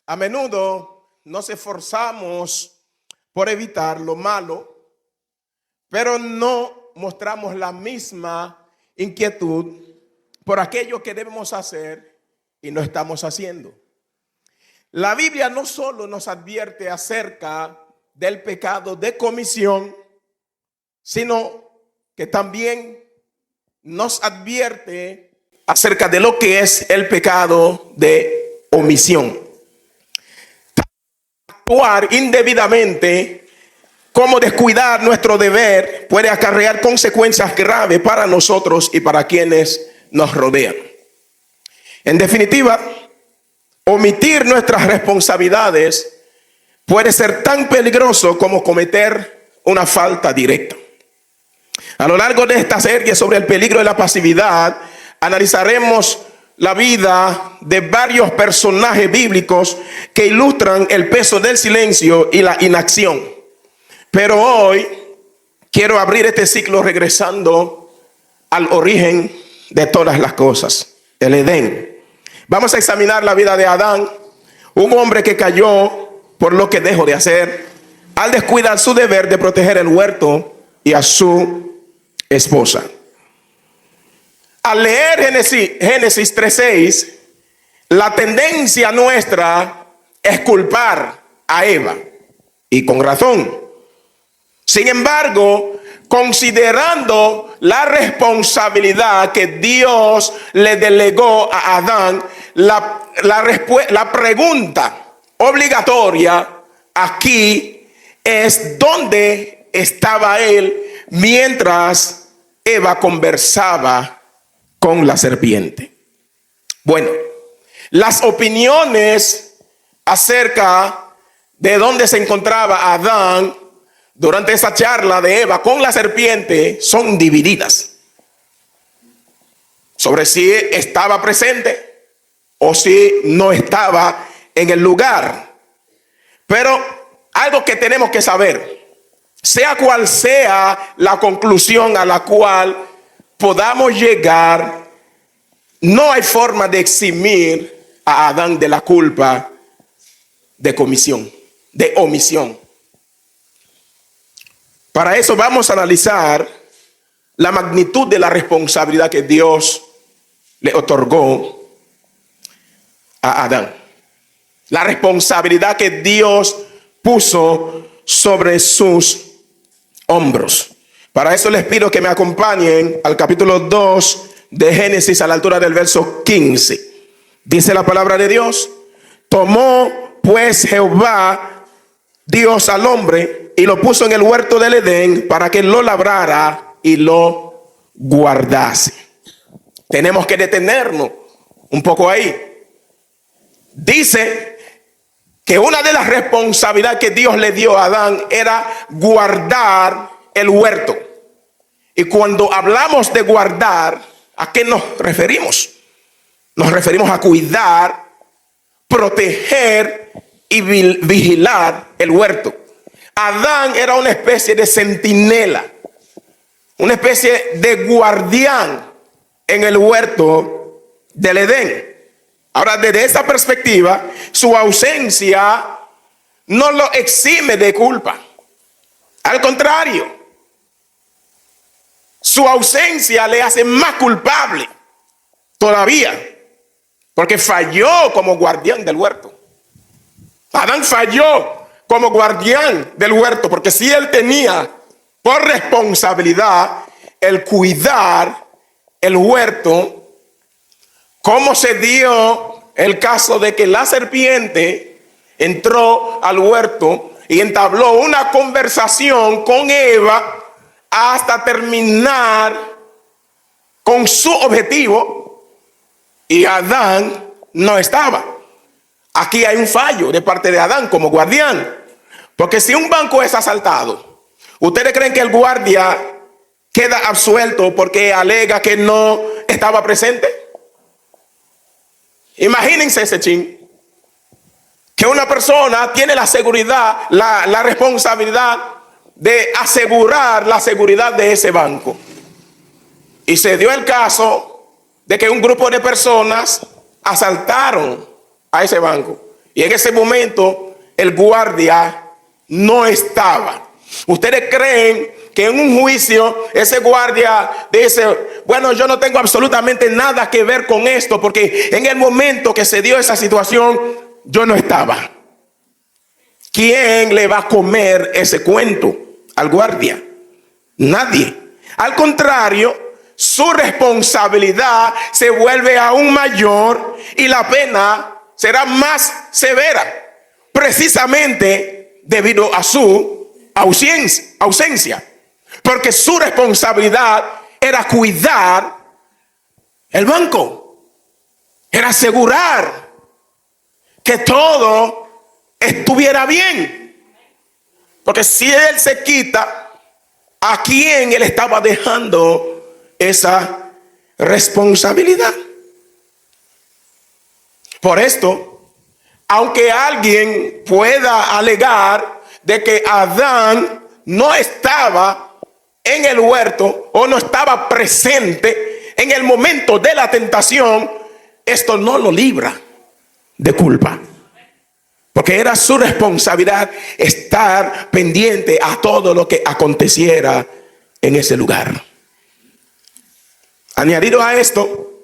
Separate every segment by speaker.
Speaker 1: A menudo nos esforzamos por evitar lo malo, pero no mostramos la misma inquietud por aquello que debemos hacer y no estamos haciendo. La Biblia no solo nos advierte acerca del pecado de comisión, sino que también nos advierte acerca de lo que es el pecado de omisión. Actuar indebidamente como descuidar nuestro deber puede acarrear consecuencias graves para nosotros y para quienes nos rodean. En definitiva, omitir nuestras responsabilidades puede ser tan peligroso como cometer una falta directa. A lo largo de esta serie sobre el peligro de la pasividad, analizaremos la vida de varios personajes bíblicos que ilustran el peso del silencio y la inacción. Pero hoy quiero abrir este ciclo regresando al origen de todas las cosas, el Edén. Vamos a examinar la vida de Adán, un hombre que cayó por lo que dejó de hacer al descuidar su deber de proteger el huerto y a su esposa. Al leer Génesis 3:6, la tendencia nuestra es culpar a Eva, y con razón. Sin embargo, considerando la responsabilidad que Dios le delegó a Adán, la pregunta obligatoria aquí es: ¿dónde estaba él mientras Eva conversaba con la serpiente? Bueno, las opiniones acerca de dónde se encontraba Adán durante esa charla de Eva con la serpiente son divididas sobre si estaba presente o si no estaba en el lugar. Pero algo que tenemos que saber, sea cual sea la conclusión a la cual podamos llegar, no hay forma de eximir a Adán de la culpa de omisión. Para eso vamos a analizar la magnitud de la responsabilidad que Dios le otorgó a Adán. La responsabilidad que Dios puso sobre sus hombros. Para eso les pido que me acompañen al capítulo 2 de Génesis, a la altura del verso 15. Dice la palabra de Dios: tomó pues Jehová Dios al hombre y lo puso en el huerto del Edén para que lo labrara y lo guardase. Tenemos que detenernos un poco ahí. Dice que una de las responsabilidades que Dios le dio a Adán era guardar el huerto. Y cuando hablamos de guardar, ¿a qué nos referimos? Nos referimos a cuidar, proteger y vigilar el huerto. Adán era una especie de centinela, una especie de guardián en el huerto del Edén. Ahora, desde esa perspectiva, su ausencia no lo exime de culpa. Al contrario, su ausencia le hace más culpable todavía, porque falló como guardián del huerto. Adán falló como guardián del huerto, porque si él tenía por responsabilidad el cuidar el huerto, ¿cómo se dio el caso de que la serpiente entró al huerto y entabló una conversación con Eva hasta terminar con su objetivo, y Adán no estaba? Aquí hay un fallo de parte de Adán como guardián, porque si un banco es asaltado, ¿ustedes creen que el guardia queda absuelto porque alega que no estaba presente? Imagínense ese chin, que una persona tiene la seguridad, la responsabilidad de asegurar la seguridad de ese banco, y se dio el caso de que un grupo de personas asaltaron a ese banco Y en ese momento el guardia no estaba. ¿Ustedes creen que en un juicio ese guardia dice, bueno, yo no tengo absolutamente nada que ver con esto, porque en el momento que se dio esa situación, yo no estaba? ¿Quién le va a comer ese cuento al guardia? Nadie. Al contrario, su responsabilidad se vuelve aún mayor y la pena será más severa, precisamente debido a su ausencia. Porque su responsabilidad era cuidar el banco, era asegurar que todo estuviera bien. Porque si él se quita, ¿a quién él estaba dejando esa responsabilidad? Por esto, aunque alguien pueda alegar de que Adán no estaba en el huerto o no estaba presente en el momento de la tentación, esto no lo libra de culpa. Porque era su responsabilidad estar pendiente a todo lo que aconteciera en ese lugar. Añadido a esto,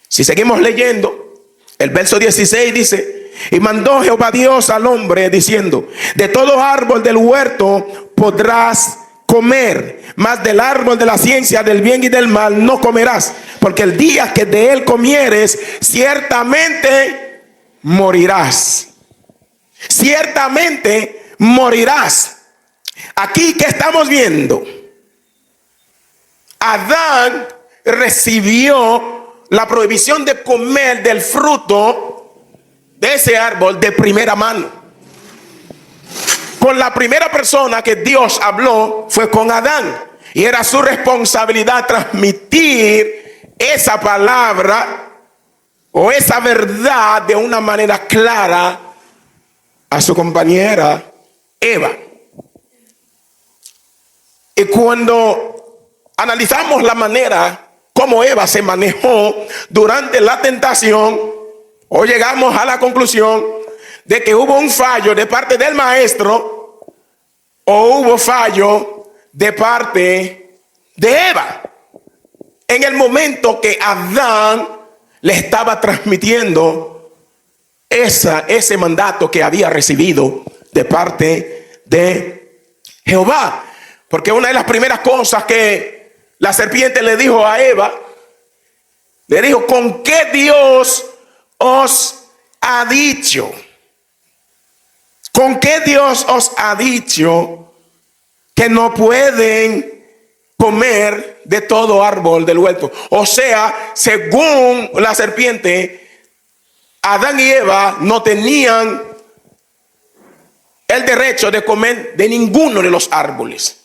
Speaker 1: si seguimos leyendo, el verso 16 dice: y mandó Jehová Dios al hombre diciendo: de todo árbol del huerto podrás comer, mas del árbol de la ciencia del bien y del mal no comerás, porque el día que de él comieres, ciertamente morirás. Ciertamente morirás. Aquí, ¿qué estamos viendo? Adán recibió la prohibición de comer del fruto de ese árbol de primera mano. Con la primera persona que Dios habló fue con Adán, y era su responsabilidad transmitir esa palabra o esa verdad de una manera clara a su compañera Eva. Y cuando analizamos la manera como Eva se manejó durante la tentación, hoy llegamos a la conclusión de que hubo un fallo de parte del maestro o hubo fallo de parte de Eva en el momento que Adán le estaba transmitiendo ese mandato que había recibido de parte de Jehová. Porque una de las primeras cosas que la serpiente le dijo a Eva, le dijo: ¿con qué Dios os ha dicho? ¿Con qué Dios os ha dicho que no pueden comer de todo árbol del huerto? O sea, según la serpiente, Adán y Eva no tenían el derecho de comer de ninguno de los árboles.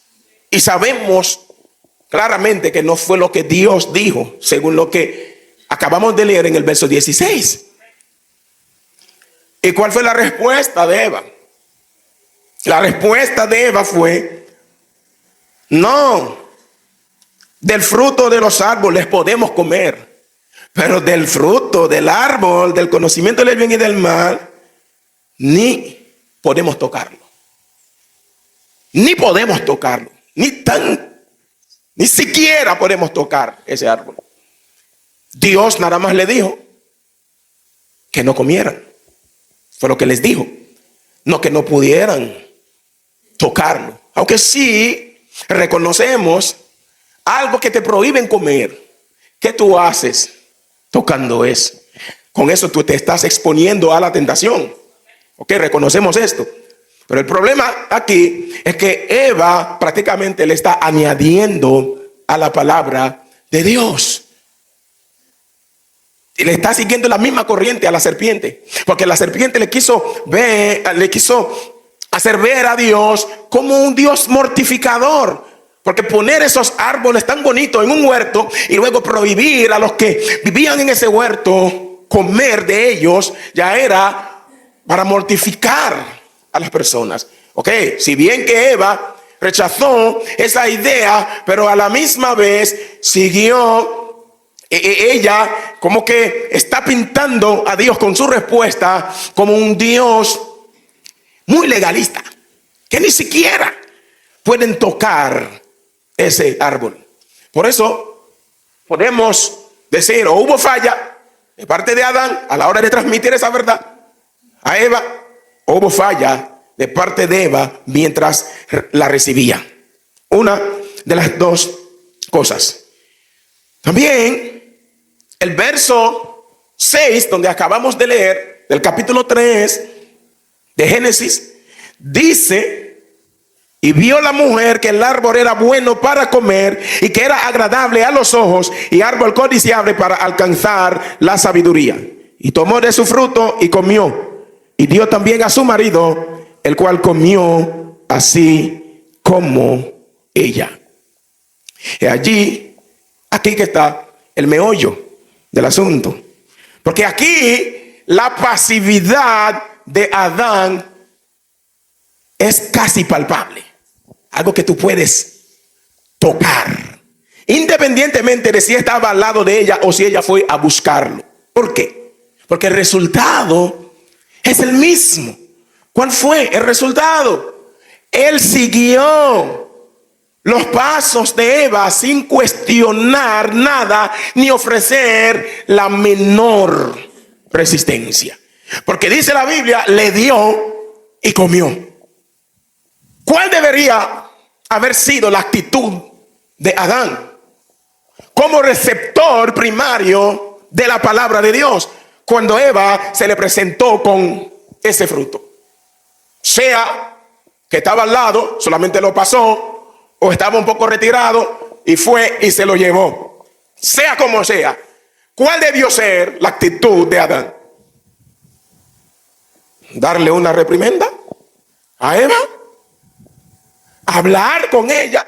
Speaker 1: Y sabemos claramente que no fue lo que Dios dijo, según lo que acabamos de leer en el verso 16. ¿Y cuál fue la respuesta de Eva? La respuesta de Eva fue: no, del fruto de los árboles podemos comer, pero del fruto del árbol del conocimiento del bien y del mal ni podemos tocarlo. Ni podemos tocarlo. Ni siquiera podemos tocar ese árbol. Dios nada más le dijo que no comieran. Fue lo que les dijo. No que no pudieran tocarlo. Aunque sí reconocemos algo que te prohíben comer. ¿Qué tú haces tocando eso? Con eso tú te estás exponiendo a la tentación. Ok, reconocemos esto. Pero el problema aquí es que Eva prácticamente le está añadiendo a la palabra de Dios. Y le está siguiendo la misma corriente a la serpiente. Porque la serpiente le quiso hacer ver a Dios como un Dios mortificador. Porque poner esos árboles tan bonitos en un huerto y luego prohibir a los que vivían en ese huerto comer de ellos, ya era para mortificar a las personas. Ok, si bien que Eva rechazó esa idea, pero a la misma vez siguió ella como que está pintando a Dios con su respuesta como un Dios muy legalista, que ni siquiera pueden tocar ese árbol. Por eso podemos decir, o hubo falla de parte de Adán a la hora de transmitir esa verdad a Eva, o hubo falla de parte de Eva mientras la recibía. Una de las dos cosas. También el verso 6, donde acabamos de leer, del capítulo 3 de Génesis, dice: y vio la mujer que el árbol era bueno para comer y que era agradable a los ojos y árbol codiciable para alcanzar la sabiduría. Y tomó de su fruto y comió, y dio también a su marido, el cual comió así como ella. Y aquí que está el meollo del asunto. Porque aquí la pasividad de Adán es casi palpable. Algo que tú puedes tocar, independientemente de si estaba al lado de ella o si ella fue a buscarlo. ¿Por qué? Porque el resultado es el mismo. ¿Cuál fue el resultado? Él siguió los pasos de Eva sin cuestionar nada ni ofrecer la menor resistencia. Porque dice la Biblia, le dio y comió. ¿Cuál debería haber sido la actitud de Adán como receptor primario de la palabra de Dios cuando Eva se le presentó con ese fruto? Sea que estaba al lado, solamente lo pasó, o estaba un poco retirado y fue y se lo llevó. Sea como sea, ¿cuál debió ser la actitud de Adán? ¿Darle una reprimenda a Eva? ¿Hablar con ella?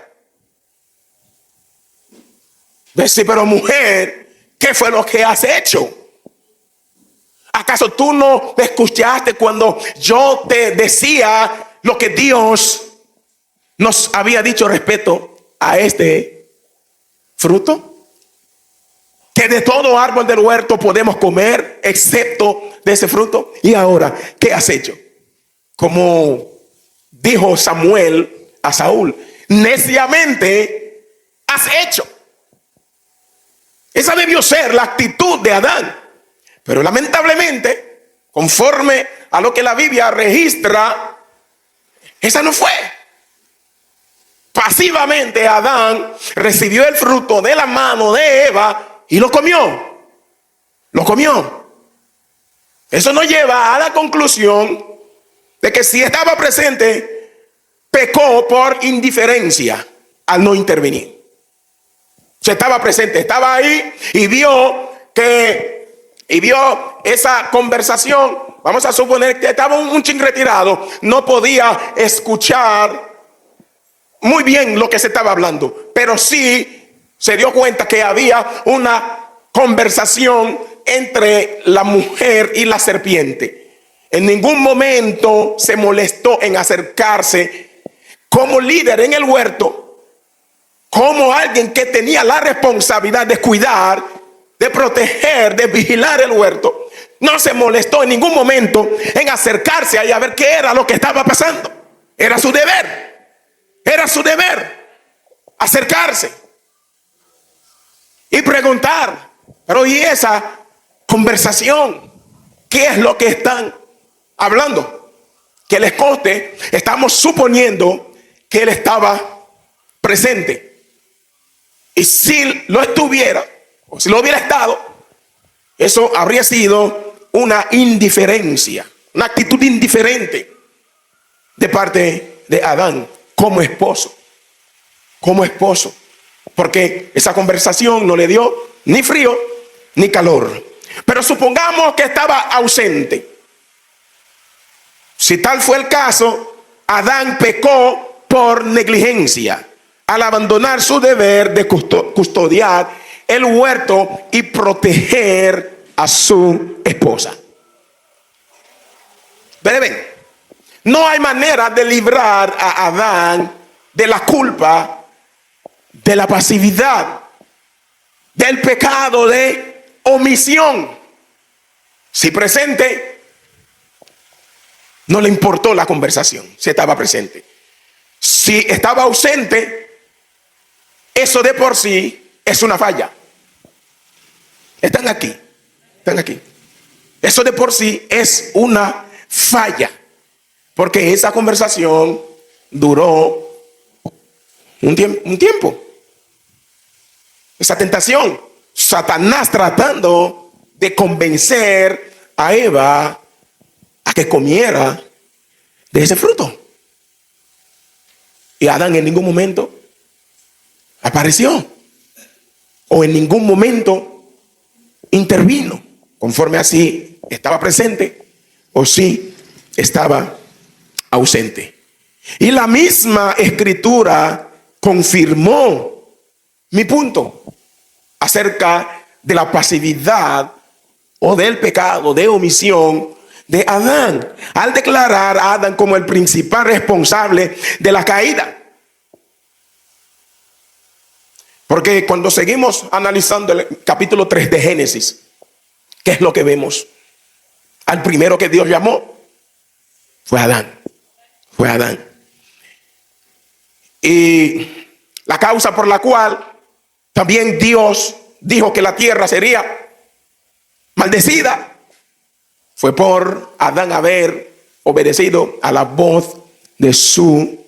Speaker 1: Decir, pero mujer, ¿qué fue lo que has hecho? ¿Acaso tú no me escuchaste cuando yo te decía lo que Dios nos había dicho respecto a este fruto? Que de todo árbol del huerto podemos comer excepto de ese fruto. Y ahora, ¿qué has hecho? Como dijo Samuel a Saúl, neciamente has hecho. Esa debió ser la actitud de Adán. Pero lamentablemente, conforme a lo que la Biblia registra, esa no fue. Pasivamente Adán recibió el fruto de la mano de Eva y lo comió. Lo comió. Eso nos lleva a la conclusión de que si estaba presente, pecó por indiferencia al no intervenir. Se estaba presente, estaba ahí y vio esa conversación. Vamos a suponer que estaba un chin retirado, no podía escuchar muy bien lo que se estaba hablando, pero sí se dio cuenta que había una conversación entre la mujer y la serpiente. En ningún momento se molestó en acercarse como líder en el huerto, como alguien que tenía la responsabilidad de cuidar, de proteger, de vigilar el huerto. No se molestó en ningún momento en acercarse ahí a ver qué era lo que estaba pasando. Era su deber. Era su deber acercarse y preguntar, pero ¿y esa conversación? ¿Qué es lo que están hablando? Que les conste, estamos suponiendo que él estaba presente. Y si lo estuviera, o si lo hubiera estado, eso habría sido una indiferencia, una actitud indiferente de parte de Adán como esposo. Como esposo. Porque esa conversación no le dio ni frío ni calor. Pero supongamos que estaba ausente. Si tal fue el caso, Adán pecó por negligencia al abandonar su deber de custodiar el huerto y proteger a su esposa. Ven, no hay manera de librar a Adán de la culpa de la pasividad del pecado de omisión. Si presente, no le importó la conversación, si estaba presente. Si estaba ausente, eso de por sí es una falla. Están aquí, están aquí. Eso de por sí es una falla, porque esa conversación duró un tiempo. Esa tentación, Satanás tratando de convencer a Eva a que comiera de ese fruto. Y Adán en ningún momento apareció, o en ningún momento intervino, conforme así estaba presente o si estaba ausente. Y la misma escritura confirmó mi punto acerca de la pasividad o del pecado de omisión de Adán, al declarar a Adán como el principal responsable de la caída. Porque cuando seguimos analizando el capítulo 3 de Génesis, ¿qué es lo que vemos? Al primero que Dios llamó fue Adán. Fue Adán. Y la causa por la cual también Dios dijo que la tierra sería maldecida fue por Adán haber obedecido a la voz de su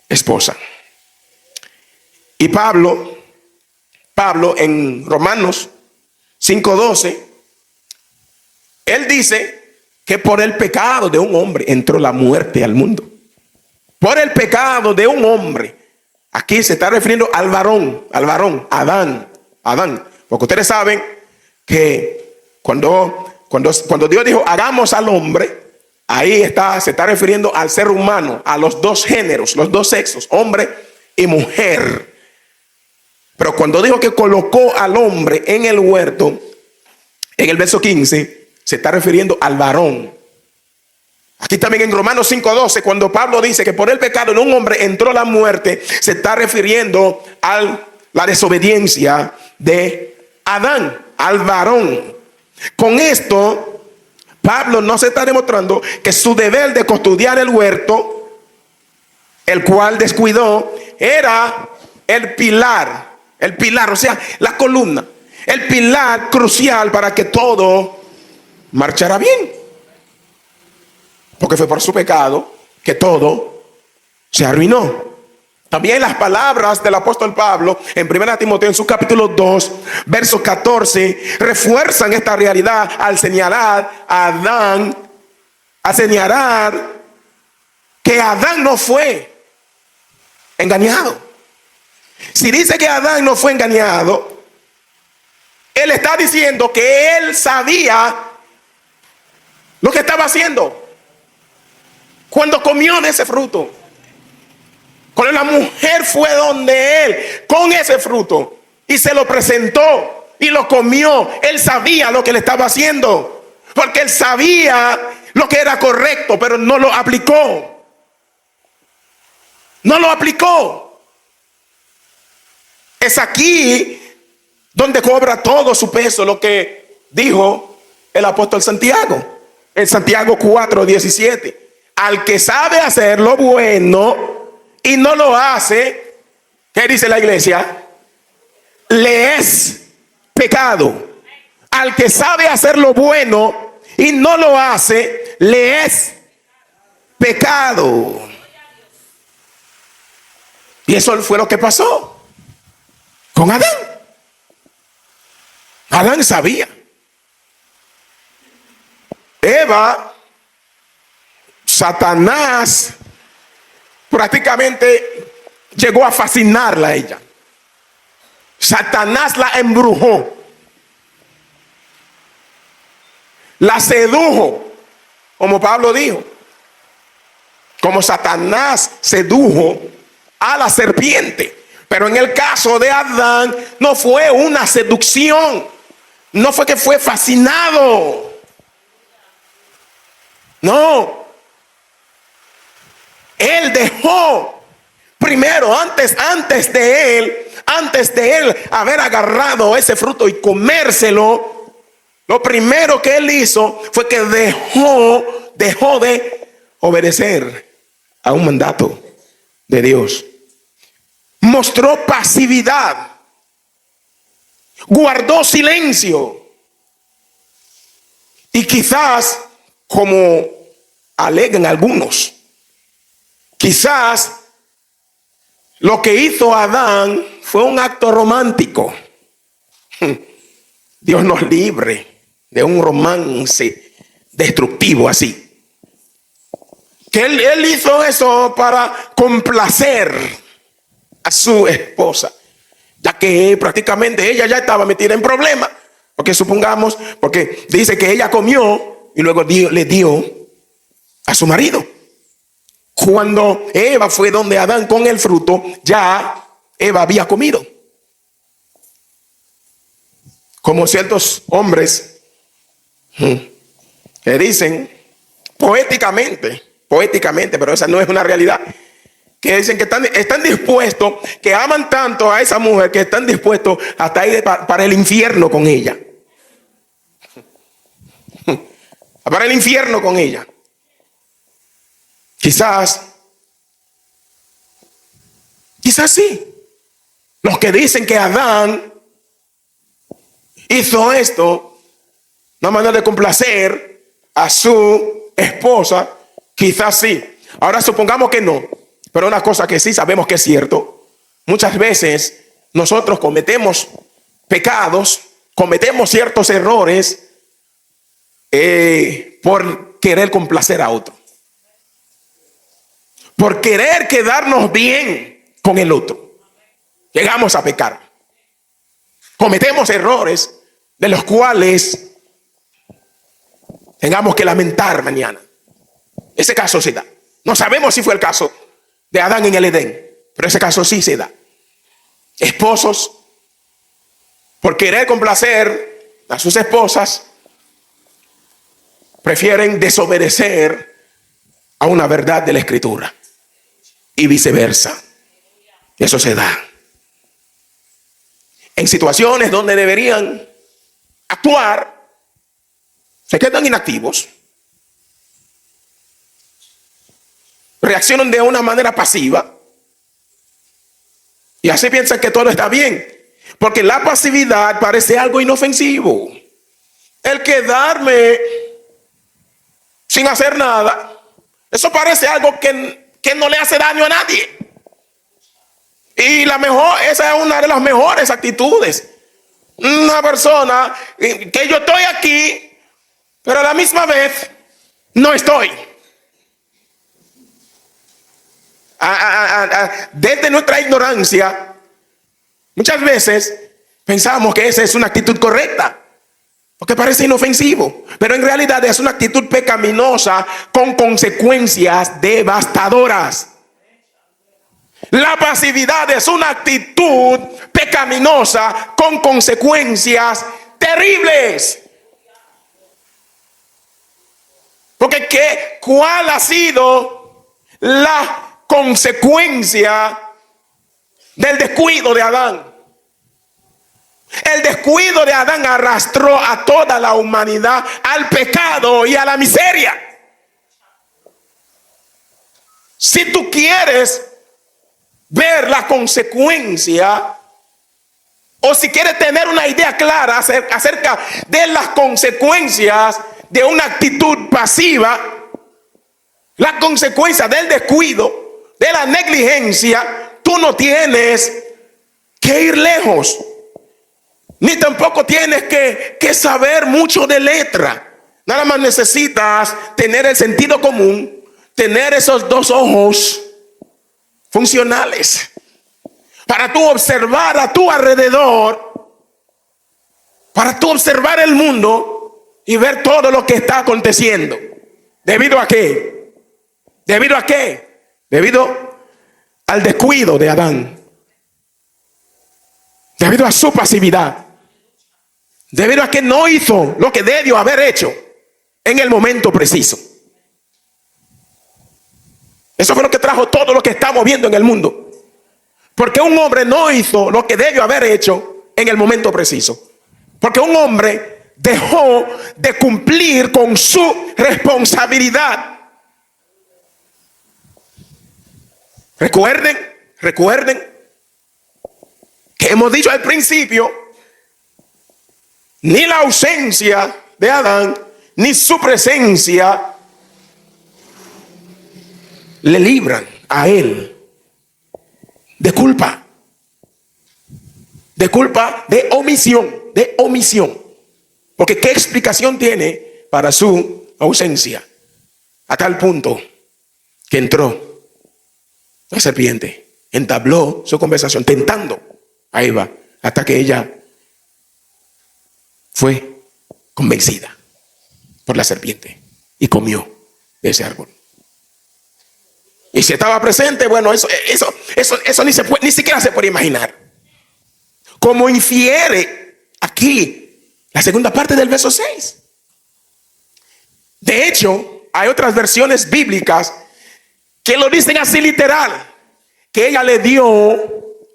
Speaker 1: esposa. Y Pablo en Romanos 5:12, él dice que por el pecado de un hombre entró la muerte al mundo. Por el pecado de un hombre. Aquí se está refiriendo al varón, Adán. Porque ustedes saben que cuando Dios dijo hagamos al hombre, ahí se está refiriendo al ser humano, a los dos géneros, los dos sexos, hombre y mujer. Pero cuando dijo que colocó al hombre en el huerto, en el verso 15, se está refiriendo al varón. Aquí también en Romanos 5:12, cuando Pablo dice que por el pecado en un hombre entró la muerte, se está refiriendo a la desobediencia de Adán, al varón. Con esto, Pablo no se está demostrando que su deber de custodiar el huerto, el cual descuidó, era el pilar, o sea, la columna, el pilar crucial para que todo marchara bien. Porque fue por su pecado que todo se arruinó. También las palabras del apóstol Pablo en 1 Timoteo en su capítulo 2, verso 14, refuerzan esta realidad al señalar a Adán, que Adán no fue engañado. Si dice que Adán no fue engañado, él está diciendo que él sabía lo que estaba haciendo cuando comió de ese fruto. Cuando la mujer fue donde él con ese fruto y se lo presentó y lo comió, él sabía lo que le estaba haciendo, porque él sabía lo que era correcto, pero no lo aplicó. No lo aplicó. Es aquí donde cobra todo su peso lo que dijo el apóstol Santiago en Santiago 4:17. Al que sabe hacer lo bueno y no lo hace, ¿qué dice la iglesia? Le es pecado. Al que sabe hacer lo bueno y no lo hace, le es pecado. Y eso fue lo que pasó con Adán. Adán sabía. Eva, Satanás prácticamente llegó a fascinarla a ella. Satanás la embrujó, la sedujo, como Pablo dijo, como Satanás sedujo a la serpiente. Pero en el caso de Adán no fue una seducción, no fue que fue fascinado, no. Él dejó primero, antes de él antes de él haber agarrado ese fruto y comérselo, lo primero que él hizo fue que dejó de obedecer a un mandato de Dios. Mostró pasividad, guardó silencio. Y quizás, como alegan algunos, quizás lo que hizo Adán fue un acto romántico. Dios nos libre de un romance destructivo así. Que él hizo eso para complacer a su esposa, ya que prácticamente ella ya estaba metida en problemas. Porque supongamos, porque dice que ella comió y luego le dio a su marido. Cuando Eva fue donde Adán con el fruto, ya Eva había comido. Como ciertos hombres que dicen poéticamente, pero esa no es una realidad, que dicen que están dispuestos, que aman tanto a esa mujer, que están dispuestos hasta ir para el infierno con ella. Para el infierno con ella. Quizás sí. Los que dicen que Adán hizo esto, una manera de complacer a su esposa, quizás sí. Ahora supongamos que no. Pero una cosa que sí sabemos que es cierto, muchas veces nosotros cometemos pecados, cometemos ciertos errores por querer complacer a otro, por querer quedarnos bien con el otro. Llegamos a pecar, cometemos errores de los cuales tengamos que lamentar mañana. Ese caso se da. No sabemos si fue el caso de Adán en el Edén, pero ese caso sí se da. Esposos, por querer complacer a sus esposas, prefieren desobedecer a una verdad de la Escritura y viceversa. Eso se da en situaciones donde deberían actuar, se quedan inactivos, reaccionan de una manera pasiva y así piensan que todo está bien, porque la pasividad parece algo inofensivo. El quedarme sin hacer nada, eso parece algo que no le hace daño a nadie. Y esa es una de las mejores actitudes. Una persona que yo estoy aquí, pero a la misma vez no estoy. Desde nuestra ignorancia, muchas veces pensamos que esa es una actitud correcta, porque parece inofensivo, pero en realidad es una actitud pecaminosa con consecuencias devastadoras. La pasividad es una actitud pecaminosa con consecuencias terribles. Porque ¿cuál ha sido la consecuencia del descuido de Adán? El descuido de Adán arrastró a toda la humanidad al pecado y a la miseria. Si tú quieres ver la consecuencia, o si quieres tener una idea clara acerca de las consecuencias de una actitud pasiva, la consecuencia del descuido, de la negligencia, tú no tienes que ir lejos, ni tampoco tienes que saber mucho de letra. Nada más necesitas tener el sentido común, tener esos dos ojos funcionales para tú observar a tu alrededor, para tú observar el mundo y ver todo lo que está aconteciendo. ¿Debido a qué? ¿Debido a qué? Debido al descuido de Adán, debido a su pasividad, debido a que no hizo lo que debió haber hecho en el momento preciso. Eso fue lo que trajo todo lo que estamos viendo en el mundo. Porque un hombre no hizo lo que debió haber hecho en el momento preciso. Porque un hombre dejó de cumplir con su responsabilidad. Recuerden que hemos dicho al principio, ni la ausencia de Adán, ni su presencia le libran a él de culpa de omisión. Porque ¿qué explicación tiene para su ausencia? A tal punto que entró la serpiente, entabló su conversación, tentando a Eva, hasta que ella fue convencida por la serpiente y comió de ese árbol. Y si estaba presente, bueno, eso ni siquiera se puede imaginar. Como infiere aquí la segunda parte del verso 6. De hecho, hay otras versiones bíblicas que lo dicen así literal, que ella le dio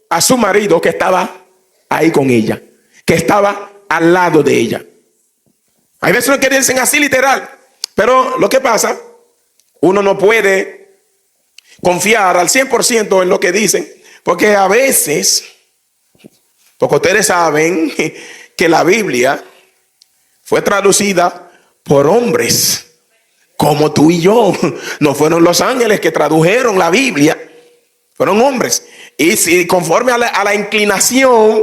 Speaker 1: a su marido que estaba ahí con ella, que estaba al lado de ella. Hay versiones que dicen así literal, pero lo que pasa, uno no puede confiar al 100% en lo que dicen, porque a veces, porque ustedes saben que la Biblia fue traducida por hombres como tú y yo. No fueron los ángeles que tradujeron la Biblia, fueron hombres. Y si conforme a la inclinación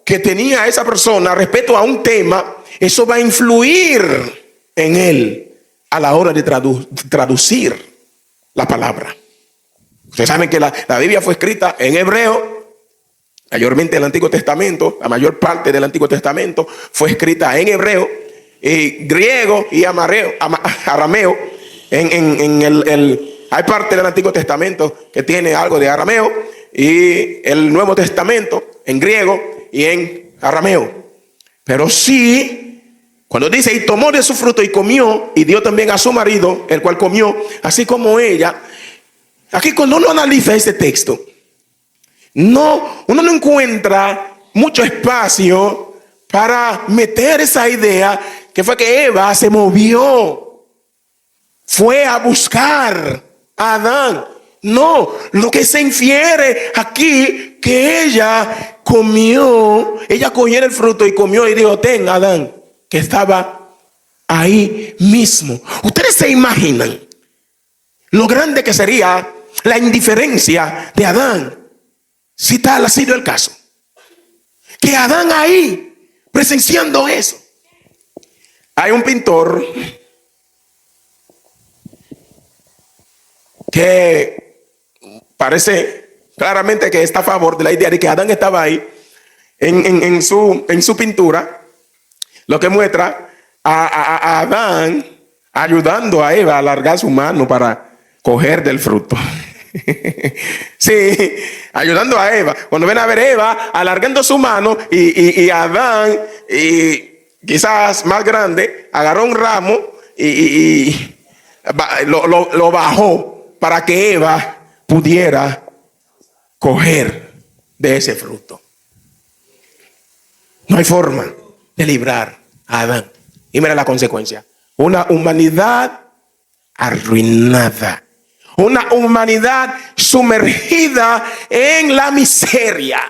Speaker 1: que tenía esa persona respecto a un tema, eso va a influir en él a la hora de traducir la palabra. Ustedes saben que la Biblia fue escrita en hebreo, mayormente el Antiguo Testamento, la mayor parte del Antiguo Testamento fue escrita en hebreo, griego y arameo. Hay parte del Antiguo Testamento que tiene algo de arameo, y el Nuevo Testamento en griego y en arameo. Pero sí, cuando dice y tomó de su fruto y comió, y dio también a su marido, el cual comió, así como ella. Aquí cuando uno analiza este texto, uno no encuentra mucho espacio para meter esa idea que fue que Eva se movió, fue a buscar a Adán. No, lo que se infiere aquí, que ella cogió el fruto y comió y dijo, ten, Adán, que estaba ahí mismo. Ustedes se imaginan lo grande que sería la indiferencia de Adán si tal ha sido el caso. Que Adán ahí presenciando eso. Hay un pintor que parece claramente que está a favor de la idea de que Adán estaba ahí en su pintura, lo que muestra a Adán ayudando a Eva a alargar su mano para coger del fruto. Sí, ayudando a Eva. Cuando ven a ver Eva alargando su mano y Adán, y quizás más grande, agarró un ramo y lo bajó para que Eva pudiera coger de ese fruto. No hay forma de librar a Adán. Y mira la consecuencia: una humanidad arruinada, una humanidad sumergida en la miseria.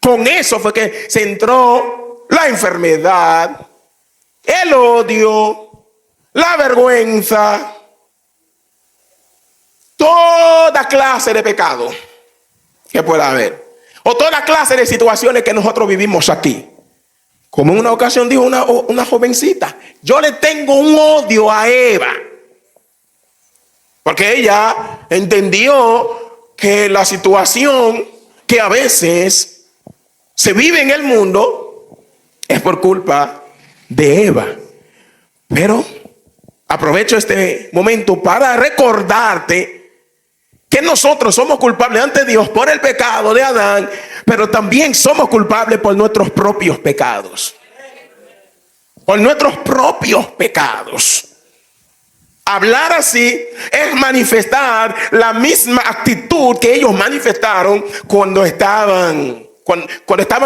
Speaker 1: Con eso fue que se entró la enfermedad, el odio, la vergüenza, toda clase de pecado que pueda haber, o toda clase de situaciones que nosotros vivimos aquí. Como en una ocasión dijo una jovencita, yo le tengo un odio a Eva, porque ella entendió que la situación que a veces se vive en el mundo es por culpa de Eva. Pero aprovecho este momento para recordarte que nosotros somos culpables ante Dios por el pecado de Adán, pero también somos culpables por nuestros propios pecados. Por nuestros propios pecados. Hablar así es manifestar la misma actitud que ellos manifestaron cuando estaban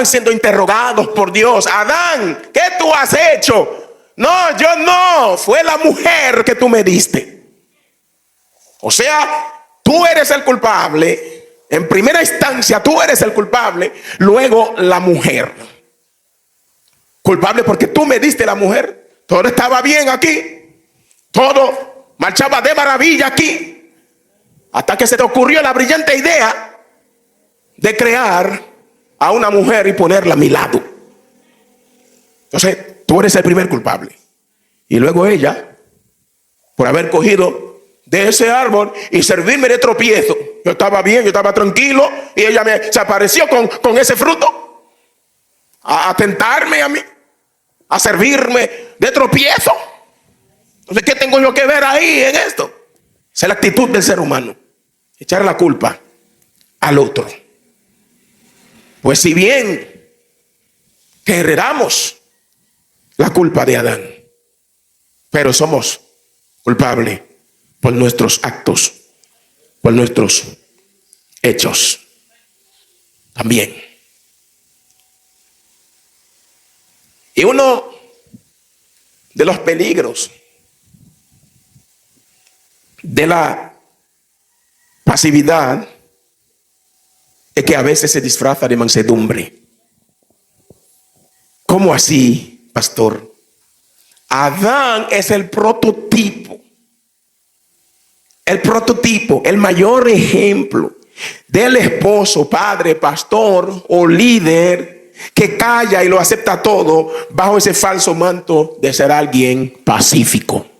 Speaker 1: siendo interrogados por Dios. Adán, ¿qué tú has hecho? No, yo no, fue la mujer que tú me diste. O sea, tú eres el culpable. En primera instancia, tú eres el culpable. Luego, la mujer. Culpable porque tú me diste la mujer. Todo estaba bien aquí. Todo marchaba de maravilla aquí. Hasta que se te ocurrió la brillante idea de crear a una mujer y ponerla a mi lado. Entonces, tú eres el primer culpable. Y luego ella, por haber cogido de ese árbol y servirme de tropiezo. Yo estaba bien, yo estaba tranquilo, y ella se apareció con ese fruto a tentarme a mí, a servirme de tropiezo. Entonces, ¿qué tengo yo que ver ahí en esto? Esa es la actitud del ser humano, echar la culpa al otro. Pues si bien que heredamos la culpa de Adán, pero somos culpables por nuestros actos, por nuestros hechos también. Y uno de los peligros de la pasividad es que a veces se disfraza de mansedumbre. ¿Cómo así, pastor? Adán es el prototipo, el mayor ejemplo del esposo, padre, pastor o líder que calla y lo acepta todo bajo ese falso manto de ser alguien pacífico.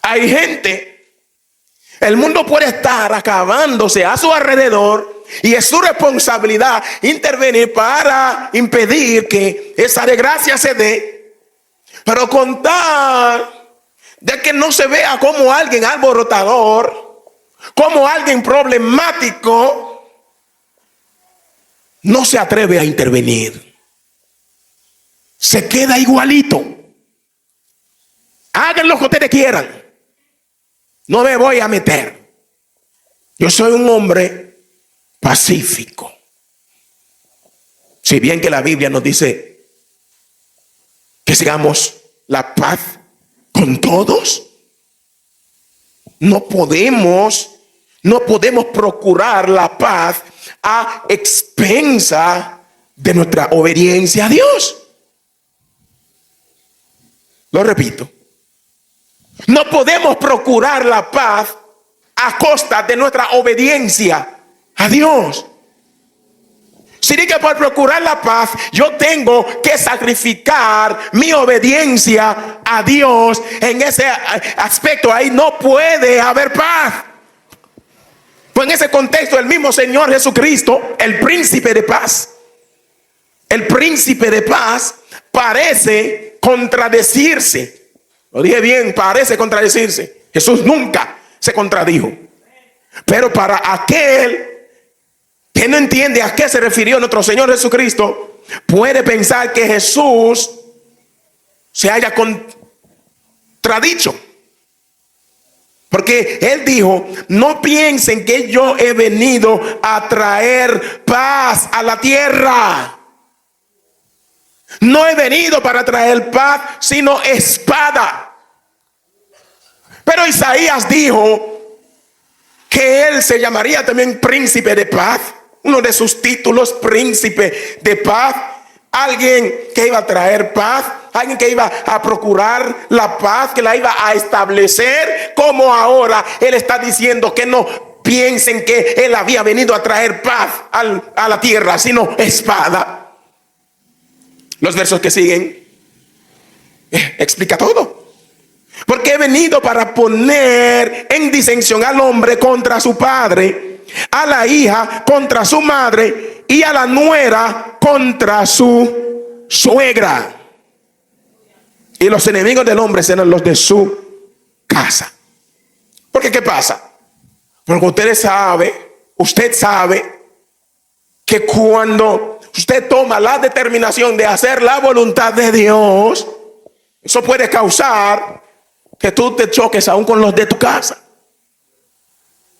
Speaker 1: Hay gente, el mundo puede estar acabándose a su alrededor y es su responsabilidad intervenir para impedir que esa desgracia se dé, pero con tal de que no se vea como alguien alborotador, como alguien problemático, no se atreve a intervenir. Se queda igualito. Hagan lo que ustedes quieran. No me voy a meter. Yo soy un hombre pacífico. Si bien que la Biblia nos dice que sigamos la paz con todos, no podemos procurar la paz a expensa de nuestra obediencia a Dios. Lo repito. No podemos procurar la paz a costa de nuestra obediencia a Dios. Si que por procurar la paz yo tengo que sacrificar mi obediencia a Dios, en ese aspecto ahí no puede haber paz. Pues en ese contexto el mismo Señor Jesucristo, el príncipe de paz, parece contradecirse. Lo dije bien, parece contradecirse. Jesús nunca se contradijo. Pero para aquel que no entiende a qué se refirió nuestro Señor Jesucristo, puede pensar que Jesús se haya contradicho. Porque Él dijo, no piensen que yo he venido a traer paz a la tierra. No he venido para traer paz, sino espada. Pero Isaías dijo que él se llamaría también príncipe de paz. Uno de sus títulos, príncipe de paz. Alguien que iba a traer paz. Alguien que iba a procurar la paz, que la iba a establecer. Como ahora él está diciendo que no piensen que él había venido a traer paz a la tierra, sino espada. Los versos que siguen explica todo. Porque he venido para poner en disensión al hombre contra su padre, a la hija contra su madre y a la nuera contra su suegra. Y los enemigos del hombre serán los de su casa. Porque ¿qué pasa? Porque usted sabe que cuando usted toma la determinación de hacer la voluntad de Dios, Eso puede causar que tú te choques aún con los de tu casa.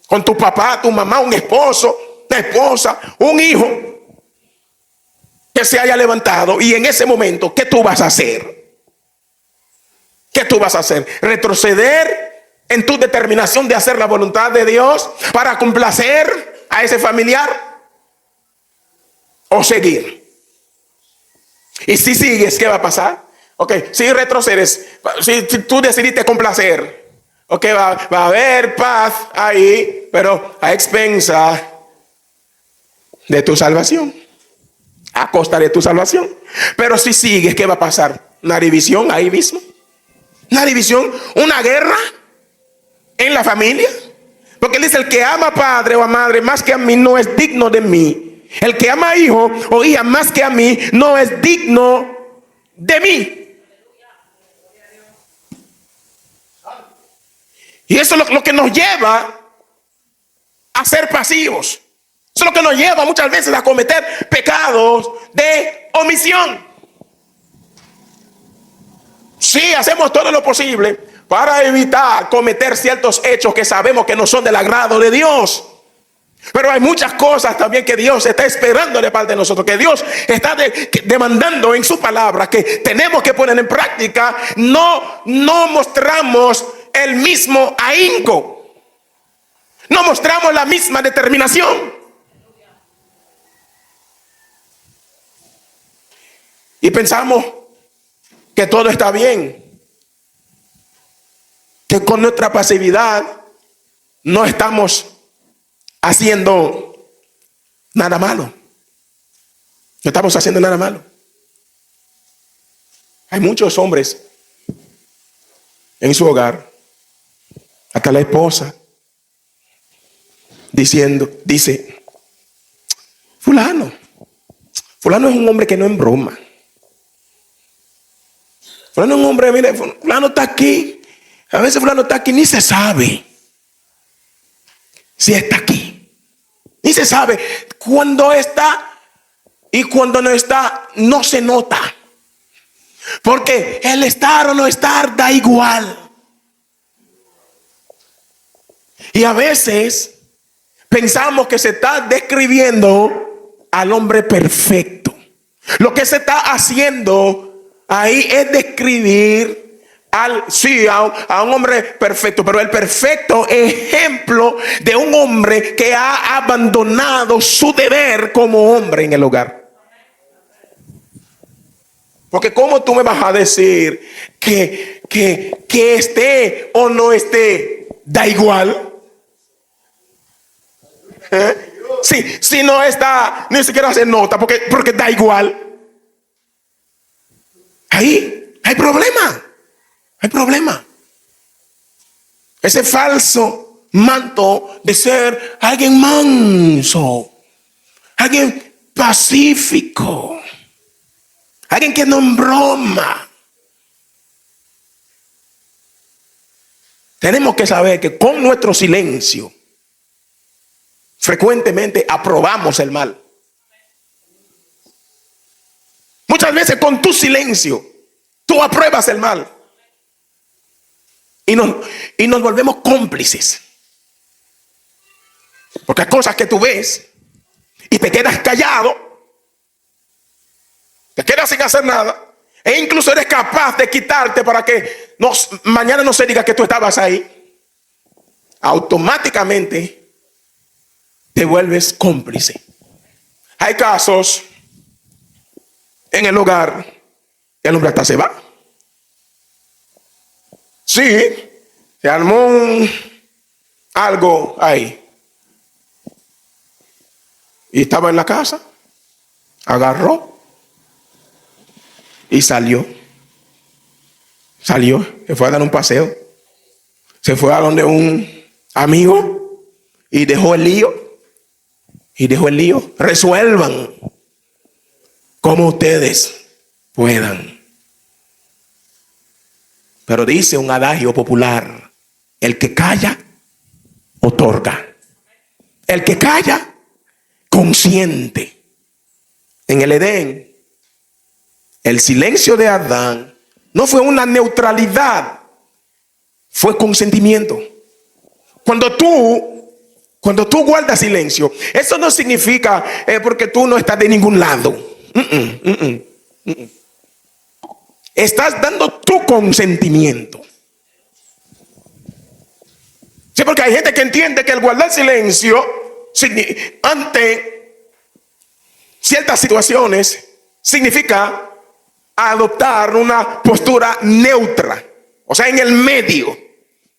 Speaker 1: Con tu papá, tu mamá, un esposo, tu esposa, un hijo que se haya levantado. Y en ese momento, ¿qué tú vas a hacer? ¿Qué tú vas a hacer? ¿Retroceder en tu determinación de hacer la voluntad de Dios para complacer a ese familiar? ¿O seguir? Y si sigues, ¿qué va a pasar? Ok, si retrocedes, si tú decidiste complacer, ok, va a haber paz ahí, pero a expensa de tu salvación, a costa de tu salvación. Pero si sigues, ¿qué va a pasar? Una división ahí mismo, una división, una guerra en la familia. Porque él dice: el que ama a padre o a madre más que a mí no es digno de mí. El que ama a hijo o hija más que a mí no es digno de mí. Y eso es lo que nos lleva a ser pasivos. Eso es lo que nos lleva muchas veces a cometer pecados de omisión. Sí, hacemos todo lo posible para evitar cometer ciertos hechos que sabemos que no son del agrado de Dios. Pero hay muchas cosas también que Dios está esperando de parte de nosotros, que Dios está demandando en su palabra, que tenemos que poner en práctica. No mostramos el mismo ahínco, no mostramos la misma determinación. Y pensamos que todo está bien, que con nuestra pasividad no estamos haciendo nada malo. No estamos haciendo nada malo. Hay muchos hombres en su hogar, hasta la esposa, dice: fulano es un hombre que no embroma. Fulano es un hombre, mire, fulano está aquí. A veces fulano está aquí, ni se sabe si está aquí. Ni se sabe cuando está y cuando no está, no se nota. Porque el estar o no estar da igual. Y a veces pensamos que se está describiendo al hombre perfecto. Lo que se está haciendo ahí es describir a un hombre perfecto, pero el perfecto ejemplo de un hombre que ha abandonado su deber como hombre en el hogar. Porque ¿cómo tú me vas a decir que esté o no esté da igual? Si no está, ni siquiera se nota, porque da igual. Ahí hay problema. Hay problema. Ese falso manto de ser alguien manso, alguien pacífico, alguien que no embroma. Tenemos que saber que con nuestro silencio frecuentemente aprobamos el mal. Muchas veces con tu silencio tú apruebas el mal. Y nos volvemos cómplices. Porque hay cosas que tú ves y te quedas callado, te quedas sin hacer nada, e incluso eres capaz de quitarte para que mañana no se diga que tú estabas ahí. Automáticamente te vuelves cómplice. Hay casos en el hogar, el hombre hasta se va. Sí, se armó algo ahí. Y estaba en la casa, agarró y salió. Se fue a dar un paseo. Se fue a donde un amigo y dejó el lío. Resuelvan como ustedes puedan. Pero dice un adagio popular: el que calla, otorga. El que calla, consiente. En el Edén, el silencio de Adán No fue una neutralidad, fue consentimiento. Cuando tú guardas silencio, eso no significa porque tú no estás de ningún lado. Estás dando tu consentimiento. Sí, porque hay gente que entiende que el guardar silencio ante ciertas situaciones significa adoptar una postura neutra, o sea, en el medio.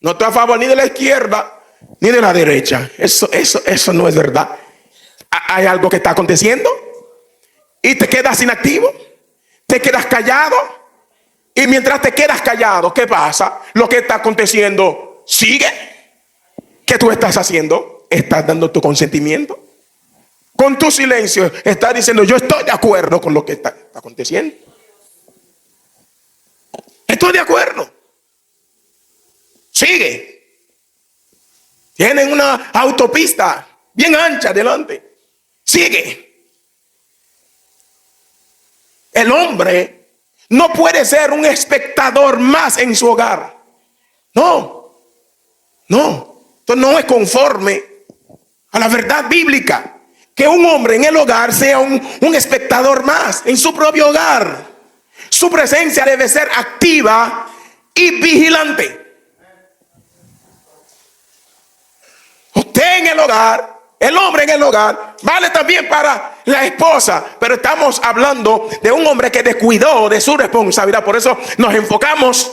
Speaker 1: No estoy a favor ni de la izquierda ni de la derecha. Eso no es verdad. Hay algo que está aconteciendo y te quedas inactivo, te quedas callado, y mientras te quedas callado, ¿qué pasa? Lo que está aconteciendo sigue. ¿Qué tú estás haciendo? Estás dando tu consentimiento. Con tu silencio estás diciendo: yo estoy de acuerdo con lo que está aconteciendo. Estoy de acuerdo. Sigue. Tienen una autopista bien ancha delante. Sigue. El hombre no puede ser un espectador más en su hogar. No. Esto no es conforme a la verdad bíblica, que un hombre en el hogar sea un espectador más en su propio hogar. Su presencia debe ser activa y vigilante. Usted en el hogar, el hombre en el hogar, vale también para la esposa, pero estamos hablando de un hombre que descuidó de su responsabilidad. Por eso nos enfocamos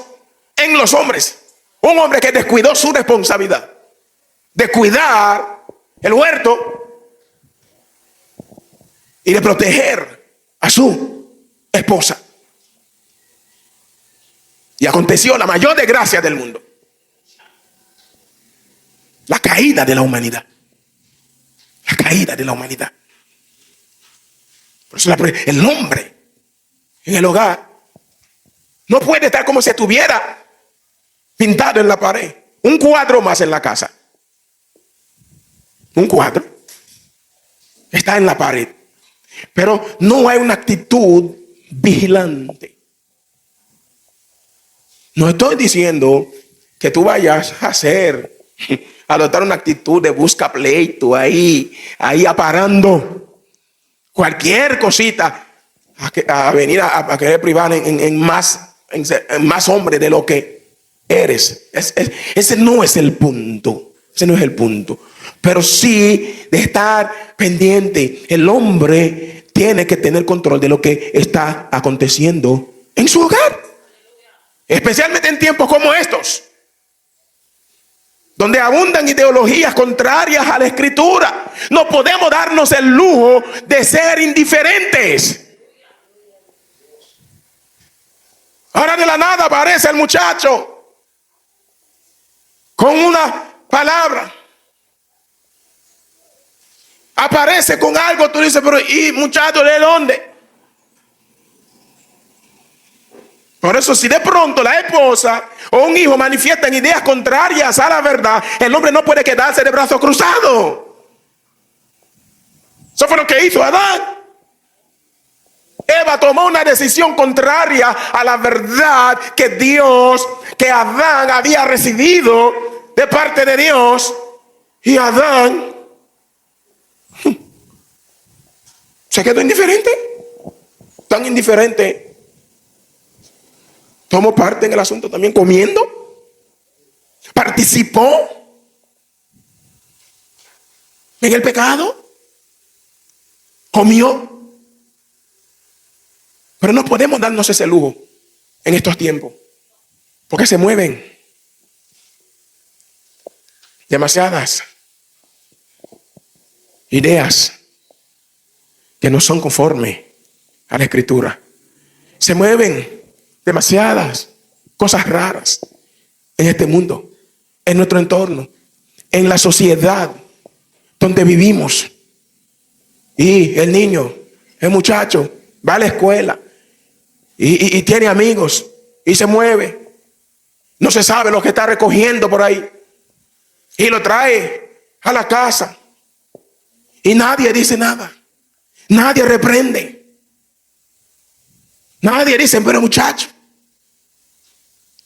Speaker 1: en los hombres. Un hombre que descuidó su responsabilidad de cuidar el huerto y de proteger a su esposa. Y aconteció la mayor desgracia del mundo: la caída de la humanidad. La caída de la humanidad. Por eso el hombre en el hogar no puede estar como si estuviera pintado en la pared. Un cuadro más en la casa. Un cuadro está en la pared, pero no hay una actitud vigilante. No estoy diciendo que tú vayas a adoptar una actitud de busca pleito ahí aparando cualquier cosita a venir a querer privar en más hombre de lo que eres. Ese no es el punto. Ese no es el punto. Pero sí de estar pendiente. El hombre tiene que tener control de lo que está aconteciendo en su hogar. Especialmente en tiempos como estos, donde abundan ideologías contrarias a la Escritura. No podemos darnos el lujo de ser indiferentes. Ahora de la nada aparece el muchacho con una palabra. Aparece con algo, tú dices: pero ¿y muchacho de dónde? Por eso, si de pronto la esposa o un hijo manifiestan ideas contrarias a la verdad, el hombre no puede quedarse de brazos cruzados. Eso fue lo que hizo Adán. Eva tomó una decisión contraria a la verdad que Adán había recibido de parte de Dios. Y Adán se quedó indiferente. Tan indiferente. Tomó parte en el asunto también, comiendo. Participó en el pecado. Comió. Pero no podemos darnos ese lujo en estos tiempos, porque se mueven demasiadas ideas que no son conforme a la Escritura. Se mueven demasiadas cosas raras en este mundo, en nuestro entorno, en la sociedad donde vivimos. Y el niño, el muchacho, va a la escuela y tiene amigos y se mueve. No se sabe lo que está recogiendo por ahí y lo trae a la casa y nadie dice nada. Nadie reprende. Nadie dice: pero muchacho,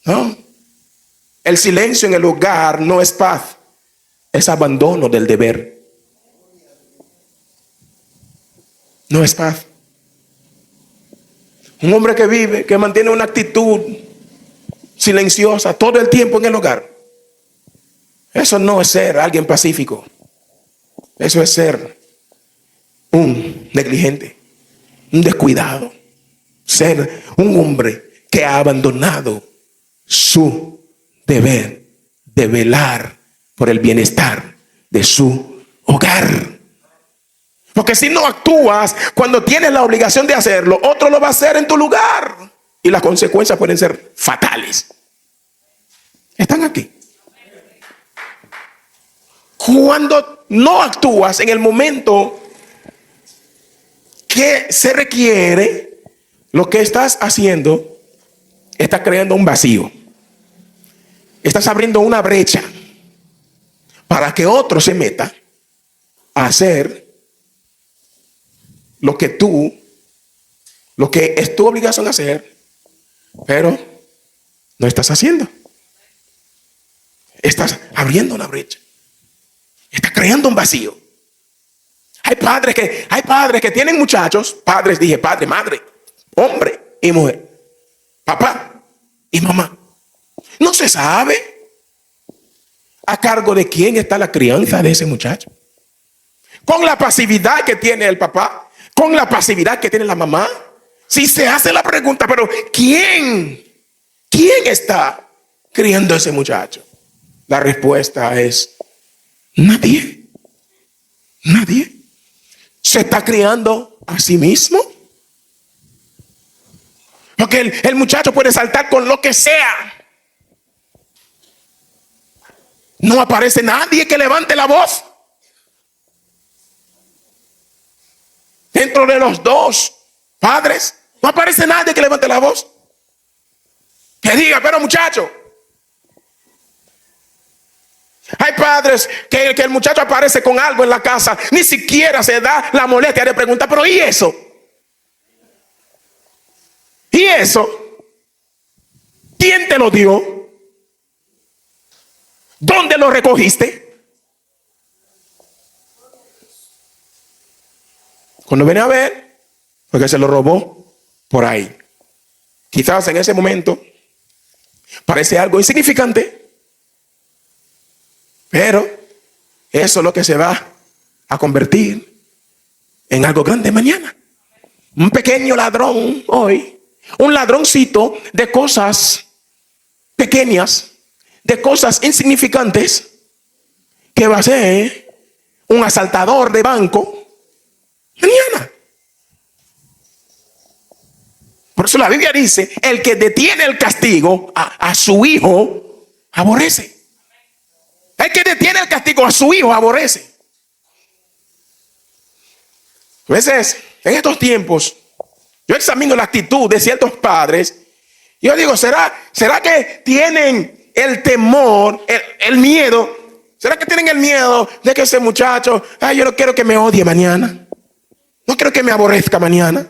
Speaker 1: ¿no? El silencio en el hogar no es paz, es abandono del deber. No es paz. Un hombre que vive, que mantiene una actitud silenciosa todo el tiempo en el hogar, eso no es ser alguien pacífico. Eso es ser un negligente, un descuidado. Ser un hombre que ha abandonado su deber de velar por el bienestar de su hogar. Porque si no actúas cuando tienes la obligación de hacerlo, otro lo va a hacer en tu lugar. Y las consecuencias pueden ser fatales. Están aquí. Cuando no actúas en el momento que se requiere, lo que estás haciendo, estás creando un vacío. Estás abriendo una brecha para que otro se meta a hacer lo que es tu obligación hacer, pero no estás haciendo. Estás abriendo una brecha. Estás creando un vacío. Hay padres que tienen muchachos, padres, dije padre, madre, hombre y mujer, papá y mamá. No se sabe a cargo de quién está la crianza de ese muchacho. Con la pasividad que tiene el papá, con la pasividad que tiene la mamá. Si se hace la pregunta, pero ¿quién está criando a ese muchacho? La respuesta es nadie. Nadie. ¿Se está criando a sí mismo? Porque el muchacho puede saltar con lo que sea. No aparece nadie que levante la voz. Dentro de los dos padres, no aparece nadie que levante la voz. Que diga, pero muchacho. Hay padres que el muchacho aparece con algo en la casa, ni siquiera se da la molestia de preguntar, pero ¿y eso? ¿Y eso? ¿Quién te lo dio? ¿Dónde lo recogiste? Cuando viene a ver, porque se lo robó por ahí. Quizás en ese momento parece algo insignificante, pero eso es lo que se va a convertir en algo grande mañana. Un pequeño ladrón hoy, un ladroncito de cosas pequeñas, de cosas insignificantes, que va a ser un asaltador de banco mañana. Por eso la Biblia dice, el que detiene el castigo a su hijo aborrece. El que detiene el castigo a su hijo aborrece. A veces, en estos tiempos, yo examino la actitud de ciertos padres. Y yo digo, ¿será que tienen el temor, el miedo? ¿Será que tienen el miedo de que ese muchacho, yo no quiero que me odie mañana? No quiero que me aborrezca mañana.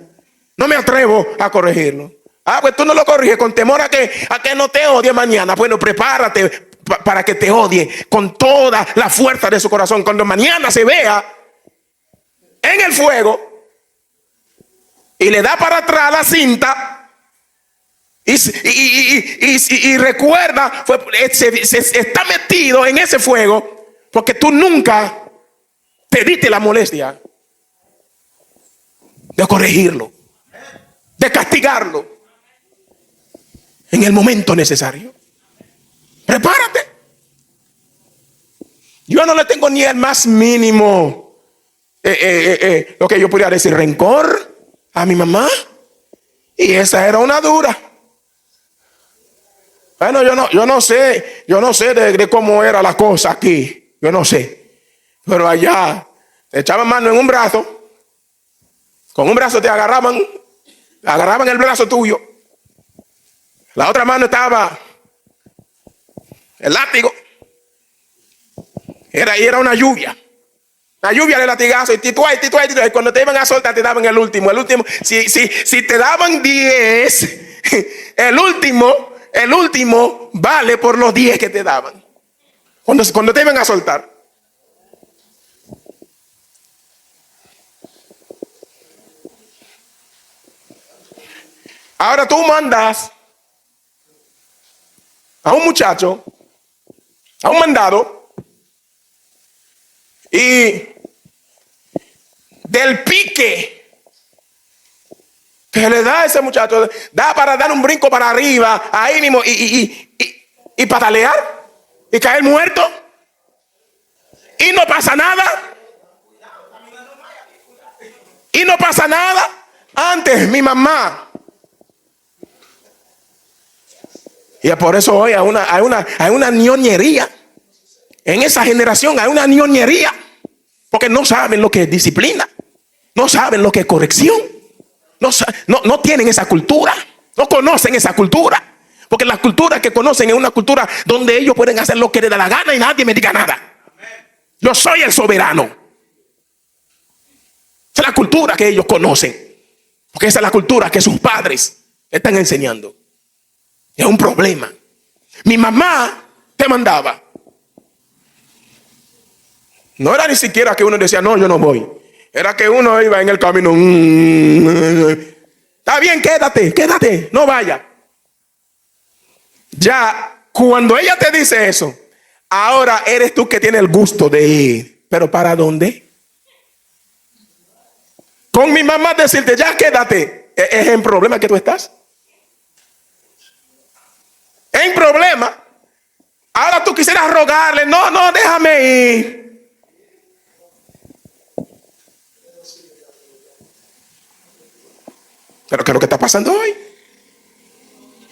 Speaker 1: No me atrevo a corregirlo. Pues tú no lo corriges con temor a que no te odie mañana. Bueno, prepárate para que te odie con toda la fuerza de su corazón. Cuando mañana se vea en el fuego y le da para atrás la cinta y recuerda, se está metido en ese fuego porque tú nunca te diste la molestia de corregirlo, de castigarlo en el momento necesario. Prepárate. Yo no le tengo ni el más mínimo lo que yo podría decir rencor a mi mamá, y esa era una dura. Bueno, yo no sé de cómo era la cosa aquí, yo no sé, pero allá te echaban mano en un brazo, con un brazo te agarraban el brazo tuyo, la otra mano estaba el látigo. Era una lluvia de latigazo, y tituay. Cuando te iban a soltar te daban el último. Si te daban 10, el último el último vale por los 10 que te daban. Cuando te iban a soltar. Ahora tú mandas a un muchacho, a un mandado, y del pique que le da a ese muchacho, da para dar un brinco para arriba, ahí mismo, y patalear, y caer muerto, y no pasa nada. Y no pasa nada. Antes mi mamá, y por eso hoy hay una ñoñería. En esa generación hay una ñoñería. Porque no saben lo que es disciplina. No saben lo que es corrección. No tienen esa cultura. No conocen esa cultura. Porque la cultura que conocen es una cultura donde ellos pueden hacer lo que les da la gana y nadie me diga nada. Yo soy el soberano. Esa es la cultura que ellos conocen. Porque esa es la cultura que sus padres están enseñando. Es un problema. Mi mamá te mandaba. No era ni siquiera que uno decía, no, yo no voy. Era que uno iba en el camino. Está bien, quédate, no vaya. Ya, cuando ella te dice eso, ahora eres tú que tienes el gusto de ir. ¿Pero para dónde? Con mi mamá decirte, ya quédate, es en problema que tú estás. En problema. Ahora tú quisieras rogarle, no, déjame ir. Pero ¿qué es lo que está pasando hoy?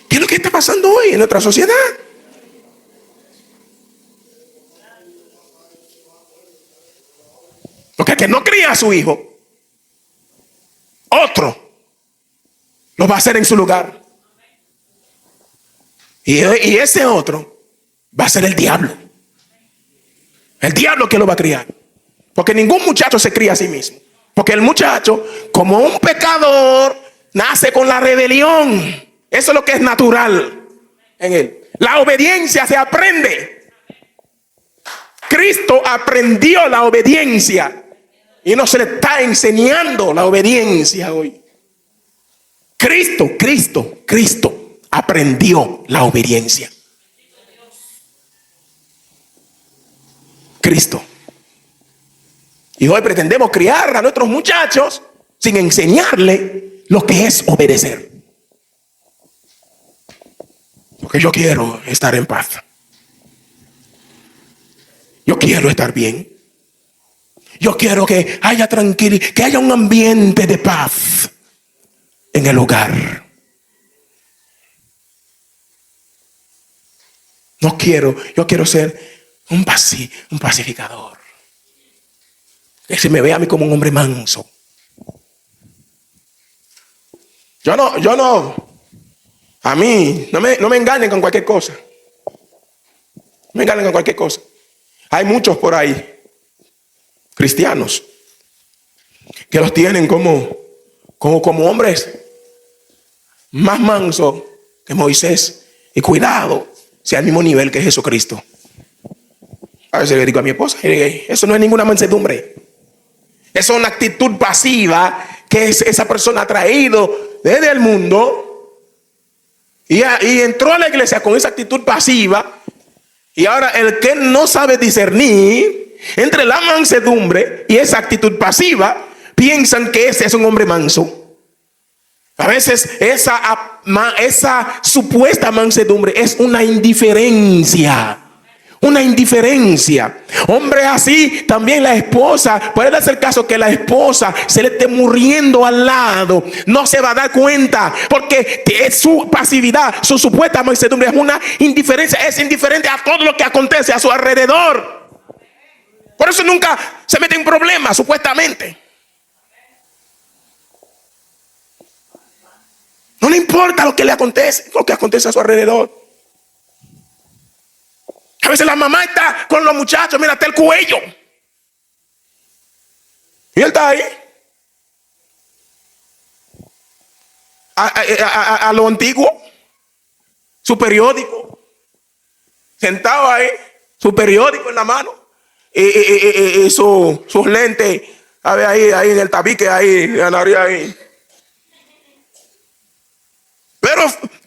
Speaker 1: ¿Qué es lo que está pasando hoy en nuestra sociedad? Porque el que no cría a su hijo, otro lo va a hacer en su lugar. Y ese otro va a ser el diablo. El diablo que lo va a criar. Porque ningún muchacho se cría a sí mismo. Porque el muchacho, como un pecador, nace con la rebelión. Eso es lo que es natural en él. La obediencia se aprende. Cristo aprendió la obediencia. Y no se le está enseñando la obediencia hoy. Cristo aprendió la obediencia. Cristo. Y hoy pretendemos criar a nuestros muchachos sin enseñarle lo que es obedecer. Porque yo quiero estar en paz. Yo quiero estar bien. Yo quiero que haya tranquilidad, que haya un ambiente de paz en el hogar. Yo quiero ser un pacificador. Que se me vea a mí como un hombre manso. A mí, no me engañen con cualquier cosa. No me engañen con cualquier cosa. Hay muchos por ahí, cristianos, que los tienen como hombres más mansos que Moisés. Y cuidado, sea al mismo nivel que Jesucristo. A veces le digo a mi esposa, eso no es ninguna mansedumbre. Eso es una actitud pasiva que esa persona ha traído desde el mundo y entró a la iglesia con esa actitud pasiva. Y ahora el que no sabe discernir entre la mansedumbre y esa actitud pasiva, piensan que ese es un hombre manso. A veces esa supuesta mansedumbre es una indiferencia. Una indiferencia. Hombre así, también la esposa, puede darse el caso que la esposa se le esté muriendo al lado, no se va a dar cuenta, porque su pasividad, su supuesta mansedumbre es una indiferencia, es indiferente a todo lo que acontece a su alrededor. Por eso nunca se mete en problemas, supuestamente. No le importa lo que le acontece, lo que acontece a su alrededor. A veces la mamá está con los muchachos, mira, hasta el cuello. Y él está ahí. A lo antiguo. su periódico, sentado ahí, su periódico en la mano, y sus lentes, a ver, ahí en el tabique, ahí, la nariz ahí.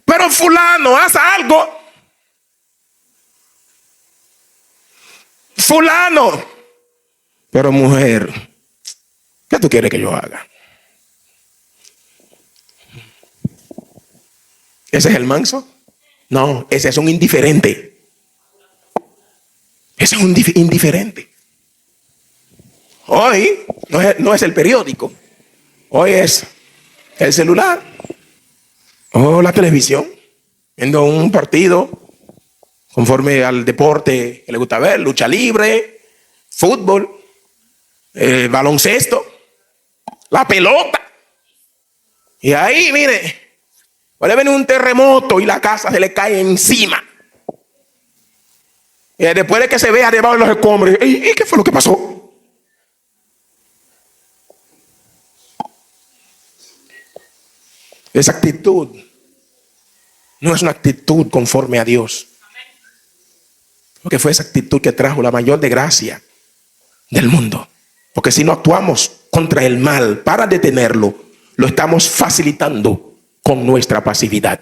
Speaker 1: Pero fulano, haz algo. Fulano. Pero mujer, ¿qué tú quieres que yo haga? ¿Ese es el manso? No, ese es un indiferente. Ese es un indiferente. Hoy no es el periódico. Hoy es el celular o la televisión, viendo un partido conforme al deporte que le gusta ver, lucha libre, fútbol, baloncesto, la pelota. Y ahí, mire, puede venir un terremoto y la casa se le cae encima. Y después de que se vea debajo de los escombros, ¿y qué fue lo que pasó? Esa actitud no es una actitud conforme a Dios. Porque fue esa actitud que trajo la mayor desgracia del mundo. Porque si no actuamos contra el mal para detenerlo, lo estamos facilitando con nuestra pasividad.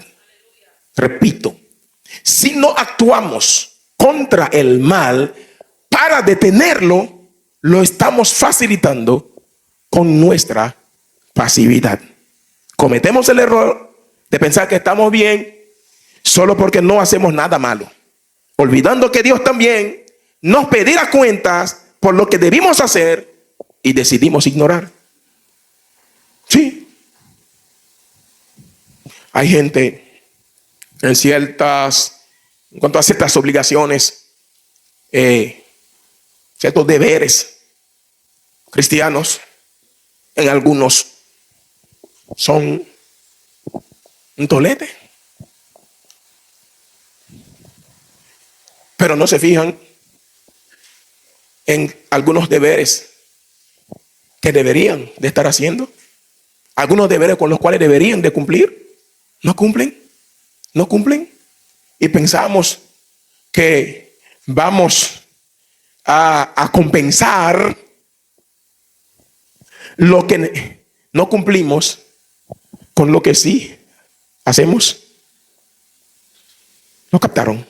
Speaker 1: Repito, si no actuamos contra el mal para detenerlo, lo estamos facilitando con nuestra pasividad. Cometemos el error de pensar que estamos bien solo porque no hacemos nada malo, olvidando que Dios también nos pedirá cuentas por lo que debimos hacer y decidimos ignorar. Sí. Hay gente en cuanto a ciertas obligaciones, ciertos deberes cristianos, en algunos son un tolete, pero no se fijan en algunos deberes que deberían de estar haciendo, algunos deberes con los cuales deberían de cumplir. No cumplen, y pensamos que vamos a compensar lo que no cumplimos con lo que sí hacemos. ¿Lo captaron?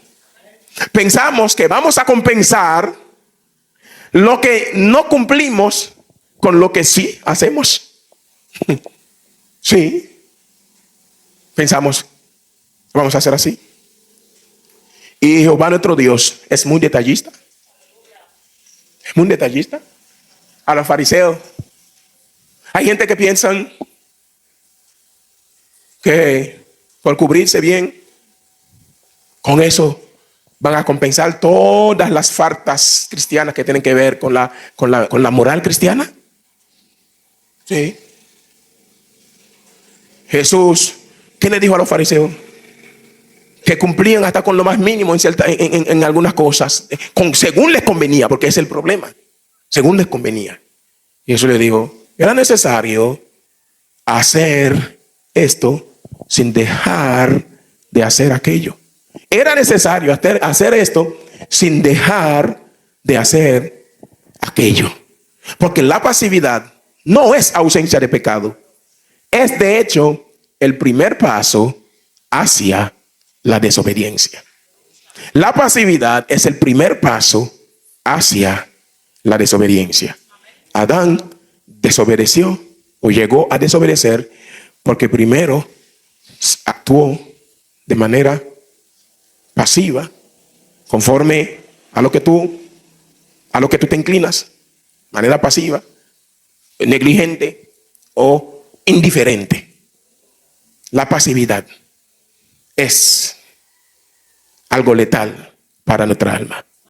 Speaker 1: Pensamos que vamos a compensar lo que no cumplimos con lo que sí hacemos. Sí. Pensamos, vamos a hacer así. Y Jehová nuestro Dios es muy detallista. Es muy detallista. A los fariseos, hay gente que piensan que por cubrirse bien, con eso van a compensar todas las faltas cristianas que tienen que ver con la moral cristiana. Sí. Jesús, ¿qué le dijo a los fariseos? Que cumplían hasta con lo más mínimo en algunas cosas, según les convenía, porque es el problema. Según les convenía. Y Jesús le dijo, era necesario hacer esto sin dejar de hacer aquello. Era necesario hacer esto sin dejar de hacer aquello. Porque la pasividad no es ausencia de pecado. Es de hecho el primer paso hacia la desobediencia. La pasividad es el primer paso hacia la desobediencia. Adán desobedeció o llegó a desobedecer porque primero actuó de manera pasiva, conforme a lo que tú te inclinas, manera pasiva, negligente o indiferente. La pasividad es algo letal para nuestra alma.